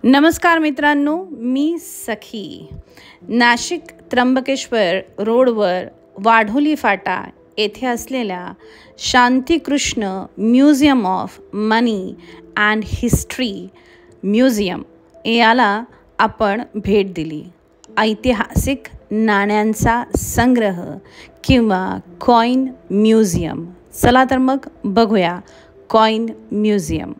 नमस्कार मित्रांनो, मी सखी. नाशिक त्र्यंबकेश्वर रोडवर वाढोली फाटा येथे असलेल्या Shantikrishna museum of money and history museum याला आपण भेट दिली. ऐतिहासिक नाण्यांचा संग्रह किंवा कॉइन म्युझियम. चला तर मग बघूया कॉइन म्युझियम.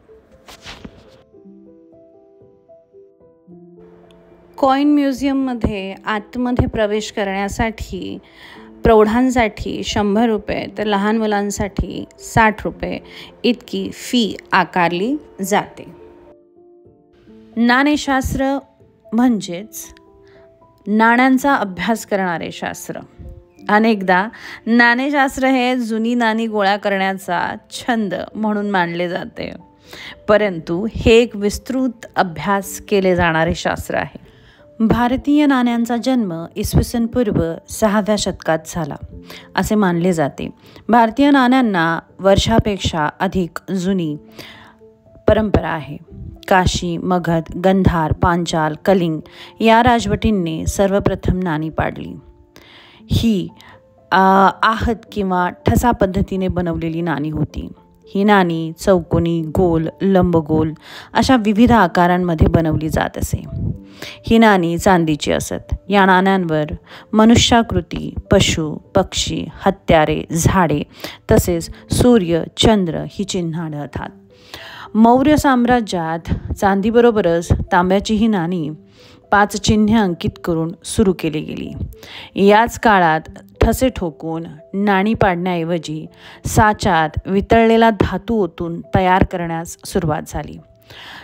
कॉइन म्युझियममध्ये आतमध्ये प्रवेश करण्यासाठी प्रौढांसाठी 100 रुपये तर लहान मुलांसाठी 60 रुपये इतकी फी आकारली जाते. नाणेशास्त्र म्हणजेच नाण्यांचा अभ्यास करणारे शास्त्र. अनेकदा नाणेशास्त्र हे जुनी नाणी गोळा करण्याचा छंद म्हणून मानले जाते, परंतु हे एक विस्तृत अभ्यास केले जाणारे शास्त्र आहे. भारतीय नाण्यांचा जन्म इसवी पूर्व 6व्या शतकात झाला असे मानले जाते. भारतीय नाण्यांना वर्षापेक्षा अधिक जुनी परंपरा आहे. काशी, मगध, गंधार, पांचाल, कलिंग या राजवटींनी सर्वप्रथम नाणी पाडली. ही आहत किंवा ठसा पद्धतीने बनवलेली नाणी होती. ही नाणी चौकोनी, गोल, लंबगोल अशा विविध आकारांमध्ये बनवली जात असे. ही नाणी चांदीची असत. या नाण्यांवर मनुष्याकृती, पशु, पक्षी, हत्यारे, झाडे तसेच सूर्य, चंद्र ही चिन्ह आढळतात. मौर्य साम्राज्यात चांदीबरोबरच तांब्याची ही नाणी 5 चिन्हे अंकित करून सुरू केली गेली. याच काळात ठसे ठोकून नाणी पाडण्याऐवजी साच्यात वितळलेला धातू ओतून तयार करण्यास सुरुवात झाली.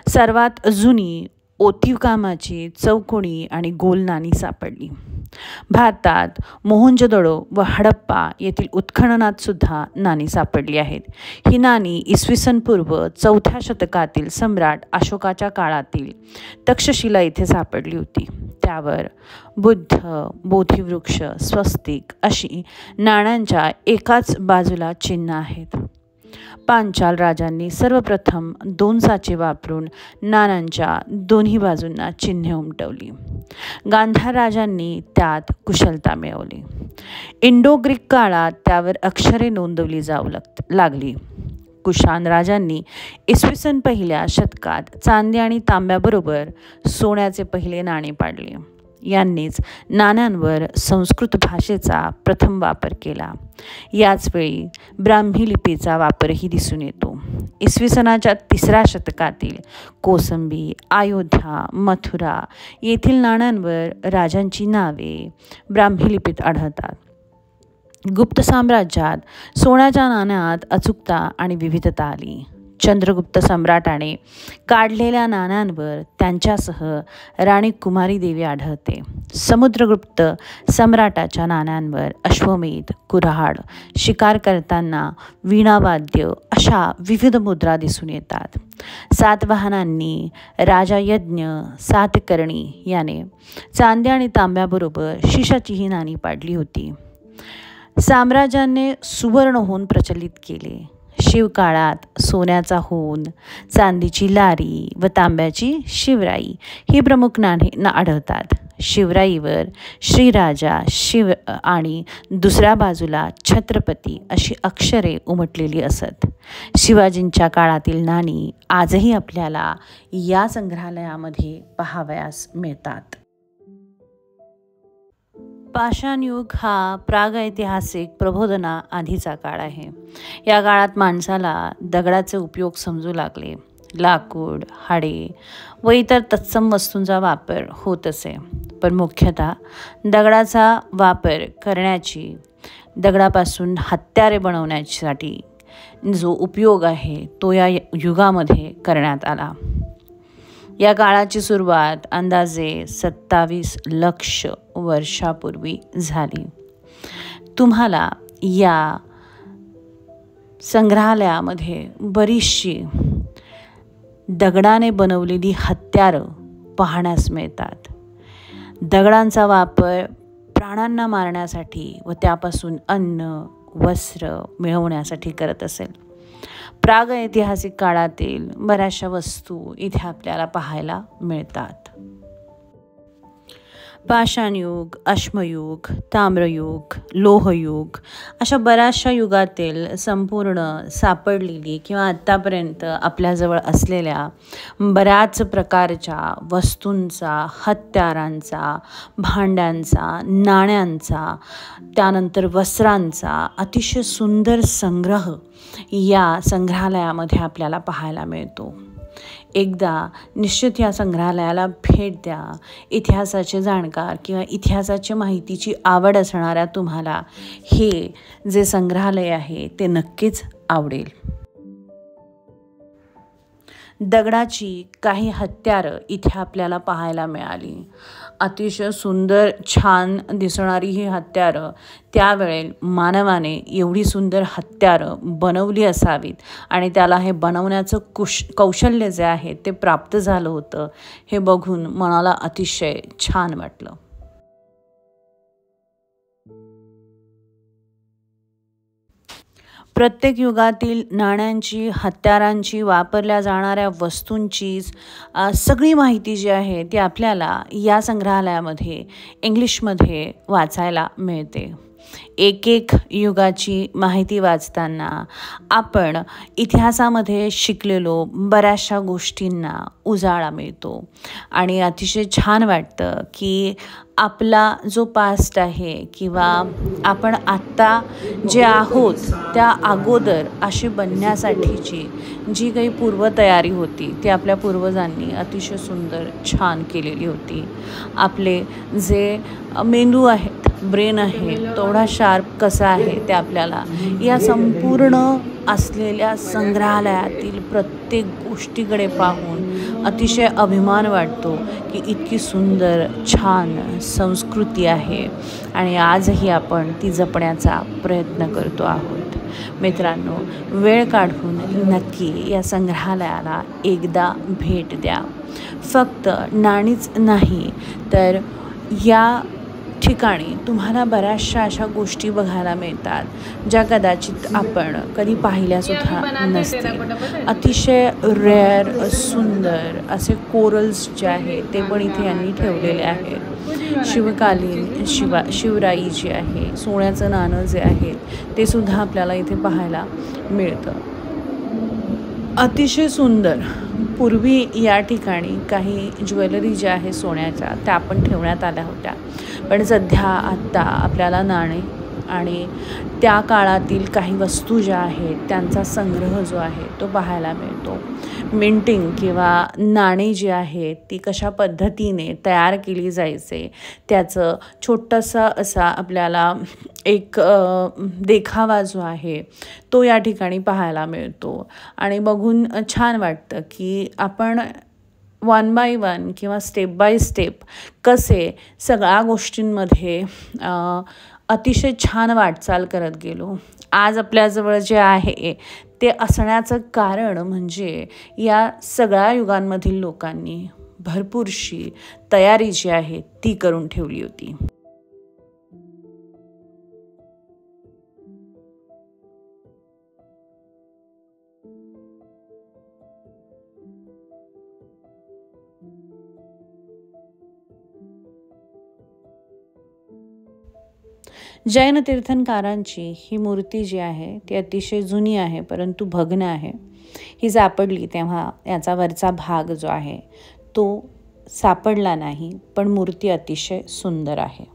सर्वात जुनी ओतीवकामाची चौकोनी आणि गोल नाणी सापडली. भारतात मोहनजोदडो व हडप्पा येथील उत्खननात सुद्धा नाणी सापडली आहेत. ही नाणी इसवी पूर्व 4थ्या शतकातील सम्राट अशोकाच्या काळातील तक्षशिला येथे सापडली होती. त्यावर बुद्ध, बोधिवृक्ष, स्वस्तिक अशी नाण्यांच्या एकाच बाजूला चिन्ह आहेत. पांचाल राजांनी सर्वप्रथम 2 साचे वापरून नाण्यांच्या दोन्ही बाजूंना चिन्हे उमटवली. गांधार राजांनी त्यात कुशलता मिळवली. इंडो ग्रीक काळात त्यावर अक्षरे नोंदवली जाऊ लागली. कुशाण राजांनी इसवी पहिल्या शतकात चांदी आणि तांब्याबरोबर सोन्याचे पहिले नाणे पाडले. यांनीच नाण्यांवर संस्कृत भाषेचा प्रथम वापर केला. याचवेळी ब्राह्मी लिपीचा वापरही दिसून येतो. इसवी सनाच्या 3ऱ्या शतकातील कोसंबी, अयोध्या, मथुरा येथील नाण्यांवर राजांची नावे ब्राह्मी लिपीत आढळतात. गुप्त साम्राज्यात सोन्याच्या नाण्यात अचूकता आणि विविधता आली. चंद्रगुप्त सम्राटाने काढलेल्या नाण्यांवर त्यांच्यासह राणी कुमारी देवी आढळते. समुद्रगुप्त सम्राटाच्या नाण्यांवर अश्वमेध, कुऱ्हाड, शिकार करताना वीणावाद्य अशा विविध मुद्रा दिसून येतात. सातवाहनांनी राजा यज्ञ, सातकर्णी याने चांदी आणि तांब्याबरोबर शिशाची ही नाणी पाडली होती. साम्राज्याने सुवर्ण होऊन प्रचलित केले. शिवकाळात सोन्याचा होन, चांदीची लारी व तांब्याची शिवराई ही प्रमुख नाणी आढळतात. शिवराईवर श्रीराजा, शिव आणि दुसऱ्या बाजूला छत्रपती अशी अक्षरे उमटलेली असत. शिवाजींच्या काळातील नाणी आजही आपल्याला या संग्रहालयामध्ये पाहावयास मिळतात. पाषाणयुग हा प्रागैतिहासिक प्रबोधना आधीचा काळ आहे. या काळात माणसाला दगडाचे उपयोग समजू लागले. लाकूड, हाडे व इतर तत्सम वस्तूंचा वापर होत असे, पण मुख्यतः दगडाचा वापर करण्याची, दगडापासून हत्यारे बनवण्यासाठी जो उपयोग आहे तो या युगामध्ये करण्यात आला. या काळाची सुरुवात अंदाजे 27 लक्ष वर्षापूर्वी झाली. तुम्हाला या संग्रहालयामध्ये बरीचशी दगडाने बनवलेली हत्यारं पाहण्यास मिळतात. दगडांचा वापर प्राण्यांना मारण्यासाठी व त्यापासून अन्न, वस्त्र मिळवण्यासाठी करत असेल. प्रागैतिहासिक काळातील बऱ्याचशा वस्तू इथे आपल्याला पाहायला मिळतात. पाषाणयुग, अश्मयुग, ताम्रयुग, लोहयुग अशा बऱ्याचशा युगातील संपूर्ण सापडलेली किंवा आत्तापर्यंत आपल्याजवळ असलेल्या बऱ्याच प्रकारच्या वस्तूंचा, हत्यारांचा, भांड्यांचा, नाण्यांचा, त्यानंतर वस्त्रांचा अतिशय सुंदर संग्रह या संग्रहालयामध्ये आपल्याला पाहायला मिळतो. एकदा निश्चित या संग्रहालयाला भेट द्या. इतिहासाचे जाणकार किंवा इतिहासाच्या माहितीची आवड असणाऱ्या तुम्हाला हे जे संग्रहालय आहे ते नक्कीच आवडेल. दगडाची काही हत्यारं इथे आपल्याला पाहायला मिळाली. अतिशय सुंदर छान दिसणारी ही हत्यारं त्यावेळेस मानवाने एवढी सुंदर हत्यारं बनवली असावीत आणि त्याला हे बनवण्याचं कौशल्य जे आहे ते प्राप्त झालं होतं हे बघून मनाला अतिशय छान वाटलं. प्रत्येक युगातील नाण्यांची, हत्यारांची, वापरल्या जाणाऱ्या वस्तूंची सगळी माहिती जी आहे ती आपल्याला या संग्रहालयामध्ये इंग्लिशमध्ये वाचायला मिळते. एक एक युगाची माहिती वाचताना आपण इतिहासामध्ये शिकलेलो बऱ्याचशा गोष्टींना उजाळा मिळतो आणि अतिशय छान वाटतं की आपला जो पास्ट आहे किंवा आपण आत्ता जे आहोत त्या अगोदर असे बनण्यासाठीची जी काही पूर्वतयारी होती ती आपल्या पूर्वजांनी अतिशय सुंदर छान केलेली होती. आपले जे मेंदू आहेत, ब्रेन आहे, तेवढा शार्प कसा आहे ते आपल्याला या संपूर्ण असलेल्या संग्रहालयातील प्रत्येक गोष्टीकडे पाहून अतिशय अभिमान वाटतो की इतकी सुंदर छान संस्कृती आहे आणि आजही आपण ती जपण्याचा प्रयत्न करतो आहोत. मित्रांनो, वेळ काढून नक्की या संग्रहालयाला एकदा भेट द्या. फक्त नाणीच नाही तर या ठिकाणी तुम्हाला बऱ्याचशा अशा गोष्टी बघायला मिळतात ज्या कदाचित आपण कधी पाहिल्यासुद्धा नसतील. अतिशय रेअर सुंदर असे कोरल्स जे आहेत ते पण इथे यांनी ठेवलेले आहेत. शिवकालीन शिवराई जी आहे, सोन्याचं नाणं जे आहे ते सुद्धा आपल्याला इथे पाहायला मिळतं. अतिशय सुंदर. पूर्वी या ठिकाणी काही ज्वेलरी ज्या आहे सोन्याच्या त्या पण ठेवण्यात आल्या होत्या, पण सध्या आत्ता आपल्याला नाणे आणि त्या काळातील काही वस्तू ज्या आहेत त्यांचा संग्रह जो आहे तो पाहायला मिळतो. मिंटिंग किंवा नाणी जी आहेत ती कशा पद्धतीने तयार केली जायचे त्याचं छोटंसं असा आपल्याला एक देखावा जो आहे तो या ठिकाणी पाहायला मिळतो आणि बघून छान वाटतं की आपण वन बाय वन किंवा स्टेप बाय स्टेप कसे सगळ्या गोष्टींमध्ये अतिशय छान वाटचाल करत गेलो. आज आपल्याजवळ जे आहे ते असण्याचं कारण म्हणजे या सगळ्या युगांमधील लोकांनी भरपूरशी तयारी जी आहे ती करून ठेवली होती. जैन तीर्थंकरांची ही मूर्ती जी आहे ती अतिशय जुनी आहे परंतु भग्न आहे. ही सापडली तेव्हा याचा वरचा भाग जो आहे तो सापडला नाही, पण मूर्ती अतिशय सुंदर आहे.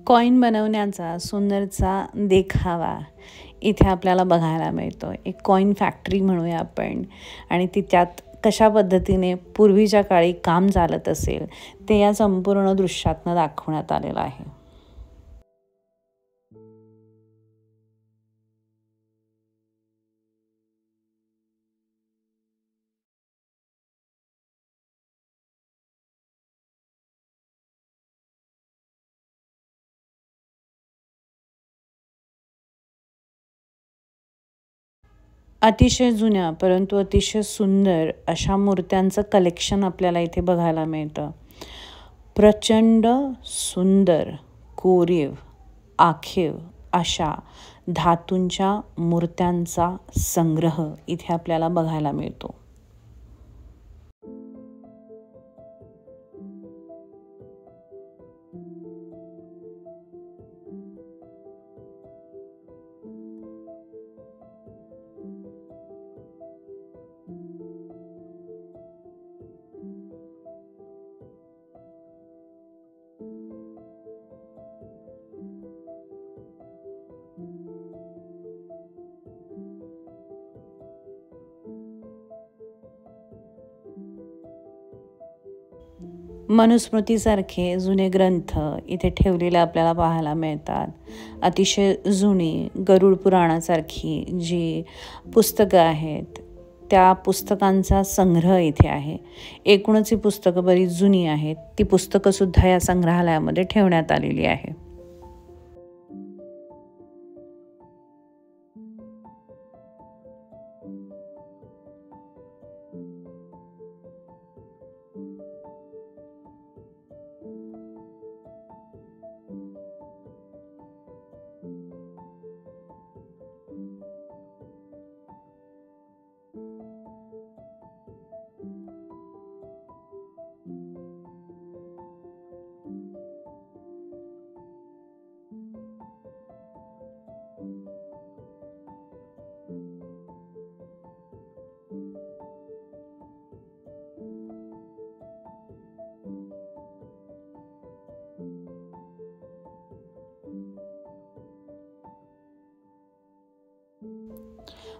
कॉईन बनवण्याचा सुंदरचा देखावा इथे आपल्याला बघायला मिळतो. एक कॉईन फॅक्टरी म्हणूया आपण, आणि ती त्यात कशा पद्धतीने पूर्वीच्या काळी काम चालत असेल ते या संपूर्ण दृश्यातनं दाखवण्यात आलेलं आहे. अतिशय जुन्या परंतु अतिशय सुंदर अशा मूर्त्यांचं कलेक्शन आपल्याला इथे बघायला मिळतं. प्रचंड सुंदर, कोरीव, आखीव अशा धातूंच्या मूर्त्यांचा संग्रह इथे आपल्याला बघायला मिळतो. मनुस्मृतीसारखे जुने ग्रंथ इथे ठेवलेले आपल्याला पाहायला मिळतात. अतिशय जुनी गरुड पुराणासारखी जी पुस्तकं आहेत त्या पुस्तकांचा संग्रह इथे आहे. एकूणच ही पुस्तकं बरीच जुनी आहेत. ती पुस्तकंसुद्धा या संग्रहालयामध्ये ठेवण्यात आलेली आहे.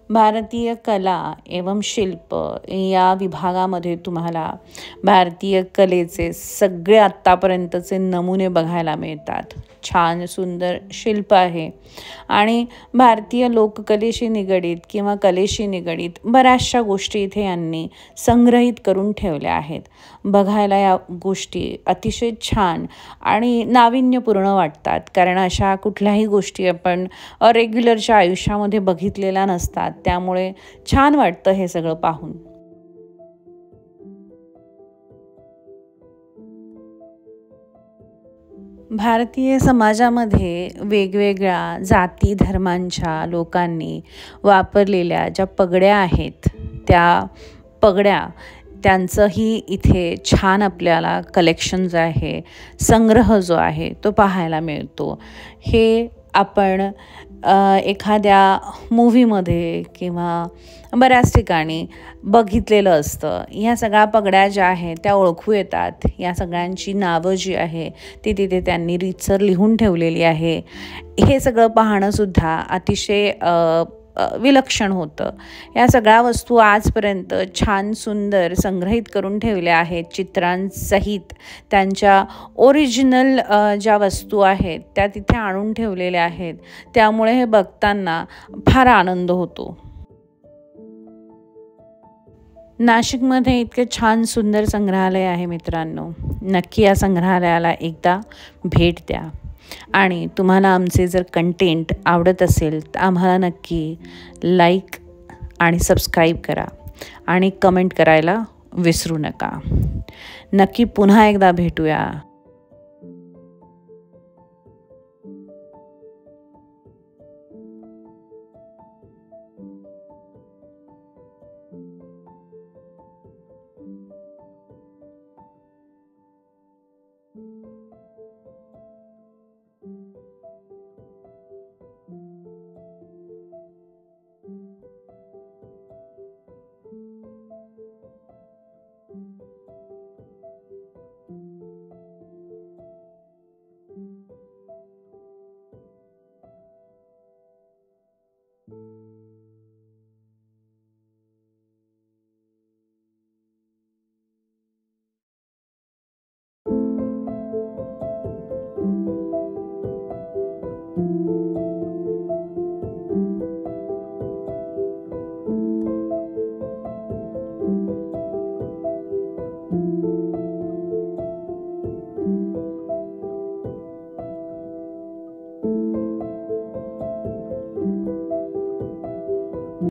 भारतीय कला एवं शिल्प या विभागामध्ये तुम्हाला भारतीय कलेचे सगळे आत्तापर्यंतचे नमुने बघायला मिळतात. छान सुंदर शिल्प आहे आणि भारतीय लोककलेशी निगडीत किंवा कलेशी निगडीत बऱ्याचशा गोष्टी इथे यांनी संग्रहित करून ठेवल्या आहेत. बघायला या गोष्टी अतिशय छान आणि नाविन्यपूर्ण वाटतात, कारण अशा कुठल्याही गोष्टी आपण रेग्युलरच्या आयुष्यामध्ये बघितलेल्या नसतात. त्यामुळे छान वाटतं हे सगळं पाहून. भारतीय समाजामध्ये वेगवेगळ्या जाती धर्मांच्या लोकांनी वापरलेल्या ज्या पगड्या आहेत त्या पगड्या त्यांचंही इथे छान आपल्याला कलेक्शन जो आहे, संग्रह जो आहे तो पाहायला मिळतो. हे आपण एखाद्या मूव्हीमध्ये किंवा बऱ्याच ठिकाणी बघितलेलं असतं. ह्या सगळ्या पगड्या ज्या आहेत त्या ओळखू येतात. या सगळ्यांची नावं जी आहे ती तिथे त्यांनी रीतसर लिहून ठेवलेली आहे. हे सगळं पाहणंसुद्धा अतिशय विलक्षण होतं. या सगळ्या वस्तू आजपर्यंत छान सुंदर संग्रहित करून ठेवल्या आहेत चित्रांसहित. त्यांच्या ओरिजिनल ज्या वस्तू आहेत त्या तिथे आणून ठेवलेल्या आहेत. त्यामुळे हे बघताना फार आनंद होतो. नाशिकमध्ये इतके छान सुंदर संग्रहालय आहे मित्रांनो. नक्की या संग्रहालयाला एकदा भेट द्या. आणि तुम्हाला आमचे जर कंटेंट आवडत असेल तर आम्हाला नक्की लाईक आणि सबस्क्राईब करा आणि कमेंट करायला विसरू नका. नक्की पुन्हा एकदा भेटूया.